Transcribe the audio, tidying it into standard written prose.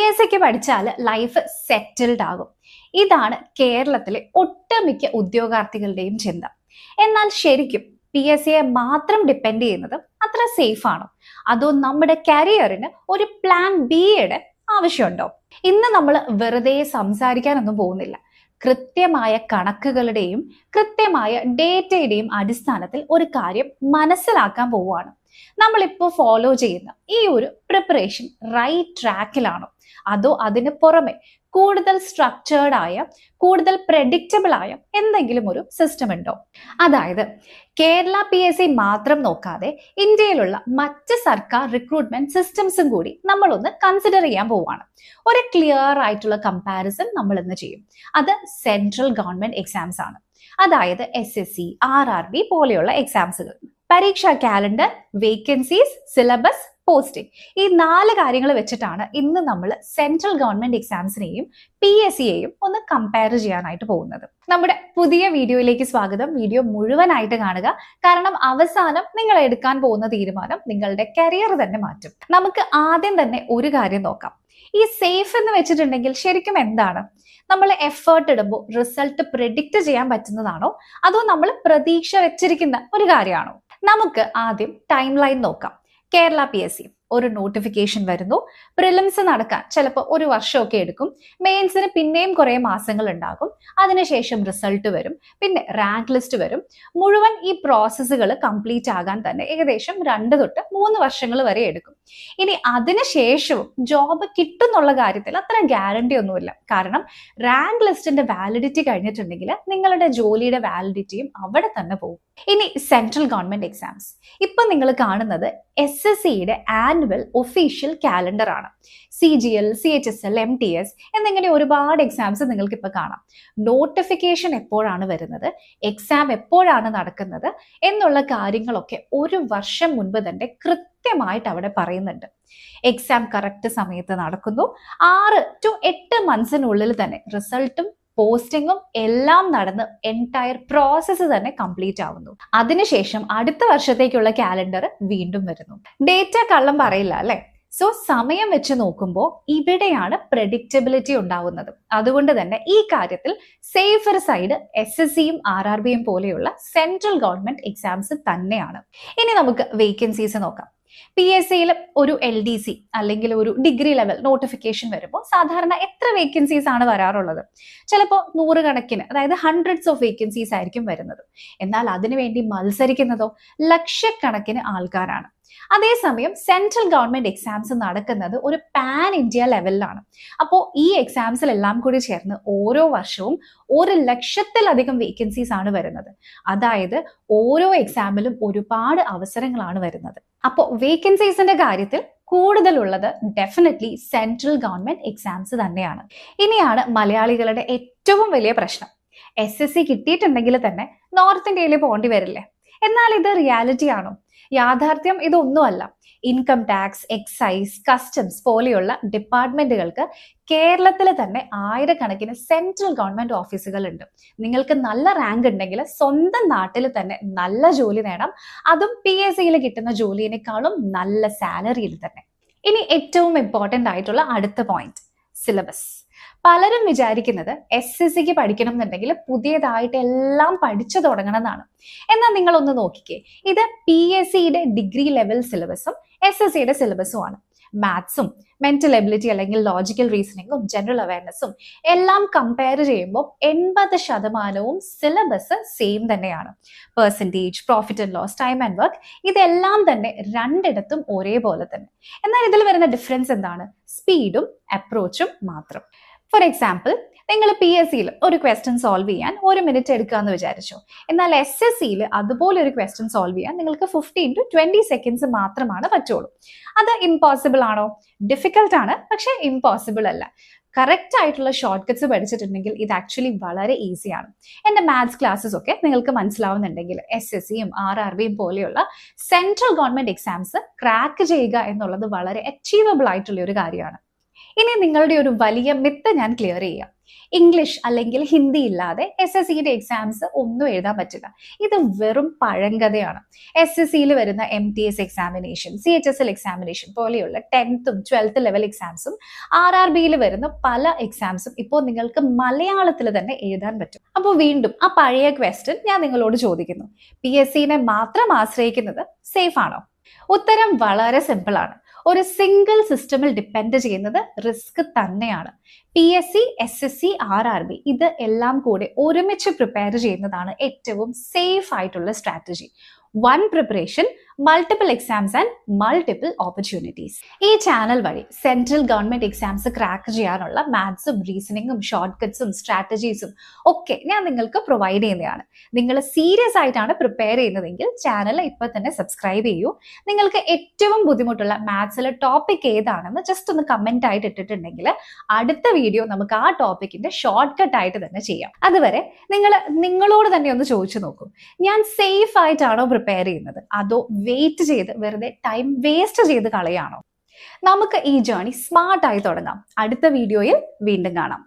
PSCക്ക് പഠിച്ചാൽ life settled ആകും. ഇതാണ് കേരളത്തിലെ ഒട്ടുമിക്ക ഉദ്യോഗാർത്ഥികളുടെയും ചിന്ത. എന്നാൽ ശരിക്കും PSCയെ മാത്രം ഡിപ്പെൻഡ് ചെയ്യുന്നത് അത്ര സേഫ് ആണോ? അതോ നമ്മുടെ കരിയറിന് ഒരു പ്ലാൻ ബിയുടെ ആവശ്യമുണ്ടോ? ഇന്ന് നമ്മൾ വെറുതെ സംസാരിക്കാനൊന്നും പോകുന്നില്ല. കൃത്യമായ കണക്കുകളുടെയും കൃത്യമായ ഡേറ്റയുടെയും അടിസ്ഥാനത്തിൽ ഒരു കാര്യം മനസ്സിലാക്കാൻ പോവുകയാണ്. നമ്മളിപ്പോൾ ഫോളോ ചെയ്യുന്ന ഈ ഒരു പ്രിപ്പറേഷൻ റൈറ്റ് ട്രാക്കിലാണോ, അതോ അതിന് പുറമെ കൂടുതൽ സ്ട്രക്ചേർഡ് ആയ, കൂടുതൽ പ്രെഡിക്റ്റബിൾ ആയ എന്തെങ്കിലും ഒരു സിസ്റ്റം ഉണ്ടോ? അതായത് കേരള PSC മാത്രം നോക്കാതെ ഇന്ത്യയിലുള്ള മറ്റ് സർക്കാർ റിക്രൂട്ട്മെന്റ് സിസ്റ്റംസും കൂടി നമ്മളൊന്ന് കൺസിഡർ ചെയ്യാൻ പോവുകയാണ്. ഒരു ക്ലിയർ ആയിട്ടുള്ള കമ്പാരിസൺ നമ്മൾ ഇന്ന് ചെയ്യും. അത് സെൻട്രൽ ഗവൺമെന്റ് എക്സാംസ് ആണ്. അതായത് SSC, RRB പോലെയുള്ള എക്സാംസുകൾ. പരീക്ഷാ കാലണ്ടർ, വേക്കൻസീസ്, സിലബസ്, പോസ്റ്റിംഗ്, ഈ 4 കാര്യങ്ങൾ വെച്ചിട്ടാണ് ഇന്ന് നമ്മൾ സെൻട്രൽ ഗവൺമെന്റ് എക്സാംസിനെയും PSCയെയും ഒന്ന് കമ്പയർ ചെയ്യാനായിട്ട് പോകുന്നത്. നമ്മുടെ പുതിയ വീഡിയോയിലേക്ക് സ്വാഗതം. വീഡിയോ മുഴുവനായിട്ട് കാണുക, കാരണം അവസാനം നിങ്ങൾ എടുക്കാൻ പോകുന്ന തീരുമാനം നിങ്ങളുടെ കരിയർ തന്നെ മാറ്റും. നമുക്ക് ആദ്യം തന്നെ ഒരു കാര്യം നോക്കാം. ഈ സേഫ് എന്ന് വെച്ചിട്ടുണ്ടെങ്കിൽ ശരിക്കും എന്താണ്? നമ്മൾ എഫേർട്ട് ഇടുമ്പോൾ റിസൾട്ട് പ്രെഡിക്റ്റ് ചെയ്യാൻ പറ്റുന്നതാണോ, അതോ നമ്മൾ പ്രതീക്ഷ വെച്ചിരിക്കുന്ന ഒരു കാര്യമാണോ? നമുക്ക് ആദ്യം ടൈം ലൈൻ നോക്കാം. കേരള PSC ഒരു നോട്ടിഫിക്കേഷൻ വരുന്നു. പ്രിലിംസ് നടക്കാൻ ചിലപ്പോൾ ഒരു വർഷമൊക്കെ എടുക്കും. മെയിൻസിന് പിന്നെയും കുറെ മാസങ്ങൾ ഉണ്ടാകും. അതിനുശേഷം റിസൾട്ട് വരും, പിന്നെ റാങ്ക് ലിസ്റ്റ് വരും. മുഴുവൻ ഈ പ്രോസസ്സുകൾ കംപ്ലീറ്റ് ആകാൻ തന്നെ ഏകദേശം 2 തൊട്ട് 3 വർഷങ്ങൾ വരെ എടുക്കും. ഇനി അതിനുശേഷവും ജോബ് കിട്ടുന്നുള്ള കാര്യത്തിൽ അത്ര ഗ്യാരണ്ടി ഒന്നുമില്ല. കാരണം റാങ്ക് ലിസ്റ്റിന്റെ വാലിഡിറ്റി കഴിഞ്ഞിട്ടുണ്ടെങ്കിൽ നിങ്ങളുടെ ജോലിയുടെ വാലിഡിറ്റിയും അവിടെ തന്നെ പോകും. ഇനി സെൻട്രൽ ഗവൺമെന്റ് എക്സാംസ്. ഇപ്പൊ നിങ്ങൾ കാണുന്നത് SSCയുടെ ആനുവൽ ഒഫീഷ്യൽ കാലണ്ടർ ആണ്. CGL, CHSL, MTS എന്നിങ്ങനെ ഒരുപാട് എക്സാംസ് നിങ്ങൾക്ക് ഇപ്പൊ കാണാം. നോട്ടിഫിക്കേഷൻ എപ്പോഴാണ് വരുന്നത്, എക്സാം എപ്പോഴാണ് നടക്കുന്നത് എന്നുള്ള കാര്യങ്ങളൊക്കെ ഒരു വർഷം മുൻപ് തന്നെ കൃത്യമായിട്ട് അവിടെ പറയുന്നുണ്ട്. എക്സാം കറക്റ്റ് സമയത്ത് നടക്കുന്നു. 6 to 8 മന്ത്സിനുള്ളിൽ തന്നെ റിസൾട്ടും പോസ്റ്റിങ്ങും എല്ലാം നടന്ന് എൻറ്റയർ പ്രോസസ്സ് തന്നെ കംപ്ലീറ്റ് ആവുന്നു. അതിനുശേഷം അടുത്ത വർഷത്തേക്കുള്ള കാലണ്ടർ വീണ്ടും വരുന്നു. ഡേറ്റ കള്ളം പറയില്ല അല്ലെ? സോ സമയം വെച്ച് നോക്കുമ്പോൾ ഇവിടെയാണ് പ്രെഡിക്റ്റബിലിറ്റി ഉണ്ടാവുന്നത്. അതുകൊണ്ട് തന്നെ ഈ കാര്യത്തിൽ സേഫർ സൈഡ് SSCയും RRBയും പോലെയുള്ള സെൻട്രൽ ഗവൺമെന്റ് എക്സാംസ് തന്നെയാണ്. ഇനി നമുക്ക് വേക്കൻസീസ് നോക്കാം. PSCയിൽ ഒരു LDC അല്ലെങ്കിൽ ഒരു ഡിഗ്രി ലെവൽ നോട്ടിഫിക്കേഷൻ വരുമ്പോൾ സാധാരണ എത്ര വേക്കൻസീസ് ആണ് വരാറുള്ളത്? ചിലപ്പോൾ 100 കണക്കിന്, അതായത് ഹൺഡ്രഡ്സ് ഓഫ് വേക്കൻസീസ് ആയിരിക്കും വരുന്നത്. എന്നാൽ അതിനുവേണ്ടി മത്സരിക്കുന്നതോ ലക്ഷക്കണക്കിന് ആൾക്കാരാണ്. അതേസമയം സെൻട്രൽ ഗവൺമെന്റ് എക്സാംസ് നടക്കുന്നത് ഒരു പാൻ ഇന്ത്യ ലെവലിലാണ്. അപ്പോൾ ഈ എക്സാംസിലെല്ലാം കൂടി ചേർന്ന് ഓരോ വർഷവും 1,00,000-ലധികം വേക്കൻസീസ് ആണ് വരുന്നത്. അതായത് ഓരോ എക്സാമിലും ഒരുപാട് അവസരങ്ങളാണ് വരുന്നത്. അപ്പോൾ വേക്കൻസീസിന്റെ കാര്യത്തിൽ കൂടുതലുള്ളത് ഡെഫിനറ്റ്ലി സെൻട്രൽ ഗവൺമെന്റ് എക്സാംസ് തന്നെയാണ്. ഇനിയാണ് മലയാളികളുടെ ഏറ്റവും വലിയ പ്രശ്നം. SSC കിട്ടിയിട്ടുണ്ടെങ്കിൽ തന്നെ നോർത്ത് ഇന്ത്യയിൽ പോകേണ്ടി വരില്ലേ? എന്നാൽ ഇത് റിയാലിറ്റി ആണോ? യാഥാർത്ഥ്യം ഇതൊന്നുമല്ല. ഇൻകം ടാക്സ്, എക്സൈസ്, കസ്റ്റംസ് പോലെയുള്ള ഡിപ്പാർട്ട്മെന്റുകൾക്ക് കേരളത്തിൽ തന്നെ 1000 കണക്കിന് സെൻട്രൽ ഗവൺമെന്റ് ഓഫീസുകൾ ഉണ്ട്. നിങ്ങൾക്ക് നല്ല റാങ്ക് ഉണ്ടെങ്കിൽ സ്വന്തം നാട്ടിൽ തന്നെ നല്ല ജോലി നേടാം. അതും PSCയിൽ കിട്ടുന്ന ജോലിയേക്കാളും നല്ല സാലറിയിൽ തന്നെ. ഇനി ഏറ്റവും ഇമ്പോർട്ടന്റ് ആയിട്ടുള്ള അടുത്ത പോയിന്റ്, സിലബസ്. പലരും വിചാരിക്കുന്നത് SSCക്ക് പഠിക്കണം എന്നുണ്ടെങ്കിൽ പുതിയതായിട്ട് എല്ലാം പഠിച്ചു തുടങ്ങണം എന്നാണ്. എന്നാൽ നിങ്ങളൊന്ന് നോക്കിക്കേ, ഇത് PSCയുടെ ഡിഗ്രി ലെവൽ സിലബസും SSCയുടെ സിലബസും ആണ്. മാത്സും മെന്റൽ എബിലിറ്റി അല്ലെങ്കിൽ ലോജിക്കൽ റീസണിങ്ങും ജനറൽ അവയർനെസ്സും എല്ലാം കമ്പയർ ചെയ്യുമ്പോൾ 80% സിലബസ് സെയിം തന്നെയാണ്. Percentage, profit and loss, time and work ഇതെല്ലാം തന്നെ രണ്ടിടത്തും ഒരേപോലെ തന്നെ. എന്നാൽ ഇതിൽ വരുന്ന ഡിഫറൻസ് എന്താണ്? സ്പീഡും അപ്രോച്ചും മാത്രം. ഫോർ എക്സാമ്പിൾ, നിങ്ങൾ PSCയിൽ ഒരു ക്വസ്റ്റ്യൻ സോൾവ് ചെയ്യാൻ 1 മിനിറ്റ് എടുക്കാമെന്ന് വിചാരിച്ചു. എന്നാൽ SSCയിൽ അതുപോലെ ഒരു ക്വസ്റ്റ്യൻ സോൾവ് ചെയ്യാൻ നിങ്ങൾക്ക് 15 to 20 സെക്കൻഡ്സ് മാത്രമാണ് പറ്റുള്ളൂ. അത് ഇമ്പോസിബിൾ ആണോ? ഡിഫിക്കൽട്ട് ആണ്, പക്ഷെ ഇമ്പോസിബിൾ അല്ല. കറക്റ്റ് ആയിട്ടുള്ള ഷോർട്ട് കട്ട്സ് പഠിച്ചിട്ടുണ്ടെങ്കിൽ ഇത് ആക്ച്വലി വളരെ ഈസിയാണ്. എൻ്റെ മാത്സ് ക്ലാസ്സസ് ഒക്കെ നിങ്ങൾക്ക് മനസ്സിലാവുന്നുണ്ടെങ്കിൽ SSCയും RRBയും പോലെയുള്ള സെൻട്രൽ ഗവൺമെന്റ് എക്സാംസ് ക്രാക്ക് ചെയ്യുക എന്നുള്ളത് വളരെ അച്ചീവബിൾ ആയിട്ടുള്ള ഒരു കാര്യമാണ്. ഇനി നിങ്ങളുടെ ഒരു വലിയ മിത്ത് ഞാൻ ക്ലിയർ ചെയ്യാം. ഇംഗ്ലീഷ് അല്ലെങ്കിൽ ഹിന്ദി ഇല്ലാതെ SSCയുടെ എക്സാംസ് ഒന്നും എഴുതാൻ പറ്റില്ല. ഇത് വെറും പഴങ്കഥയാണ്. SSCയിൽ വരുന്ന MTS എക്സാമിനേഷൻ, CHSL എക്സാമിനേഷൻ പോലെയുള്ള 10th 12th ലെവൽ എക്സാംസും RRBയിൽ വരുന്ന പല എക്സാംസും ഇപ്പോൾ നിങ്ങൾക്ക് മലയാളത്തിൽ തന്നെ എഴുതാൻ പറ്റും. അപ്പോൾ വീണ്ടും ആ പഴയ ക്വസ്റ്റ്യൻ ഞാൻ നിങ്ങളോട് ചോദിക്കുന്നു, PSCനെ മാത്രം ആശ്രയിക്കുന്നത് സേഫ് ആണോ? ഉത്തരം വളരെ സിമ്പിൾ ആണ്. ഒരു സിംഗിൾ സിസ്റ്റമിൽ ഡിപ്പെൻഡ് ചെയ്യുന്നത് റിസ്ക് തന്നെയാണ്. PSC, SSC, RRB ഇത് എല്ലാം കൂടെ ഒരുമിച്ച് പ്രിപ്പയർ ചെയ്യുന്നതാണ് ഏറ്റവും സേഫ് ആയിട്ടുള്ള strategy. One preparation, multiple exams and multiple opportunities. ഈ ചാനൽ വഴി സെൻട്രൽ ഗവൺമെന്റ് എക്സാംസ് ക്രാക്ക് ചെയ്യാനുള്ള മാത്സും റീസണിങ്ങും ഷോർട്ട് കട്ട്സും സ്ട്രാറ്റജീസും ഒക്കെ ഞാൻ നിങ്ങൾക്ക് പ്രൊവൈഡ് ചെയ്യുന്നതാണ്. നിങ്ങൾ സീരിയസ് ആയിട്ടാണ് പ്രിപ്പയർ ചെയ്യുന്നതെങ്കിൽ ചാനൽ ഇപ്പൊ തന്നെ സബ്സ്ക്രൈബ് ചെയ്യൂ. നിങ്ങൾക്ക് ഏറ്റവും ബുദ്ധിമുട്ടുള്ള മാത്സിലെ ടോപ്പിക് ഏതാണെന്ന് ജസ്റ്റ് ഒന്ന് കമന്റ് ആയിട്ട് ഇട്ടിട്ടുണ്ടെങ്കിൽ അടുത്ത വീഡിയോ നമുക്ക് ആ ടോപ്പിക്കിന്റെ ഷോർട്ട് കട്ട് ആയിട്ട് തന്നെ ചെയ്യാം. അതുവരെ നിങ്ങളോട് തന്നെ ഒന്ന് ചോദിച്ചു നോക്കൂ, ഞാൻ സേഫ് ആയിട്ടാണോ പ്രിപ്പയർ ചെയ്യുന്നത്, അതോ വെയിറ്റ് ചെയ്ത് വെറുതെ ടൈം വേസ്റ്റ് ചെയ്ത് കളയാണോ? നമുക്ക് ഈ ജേർണി സ്മാർട്ടായി തുടങ്ങാം. അടുത്ത വീഡിയോയിൽ വീണ്ടും കാണാം.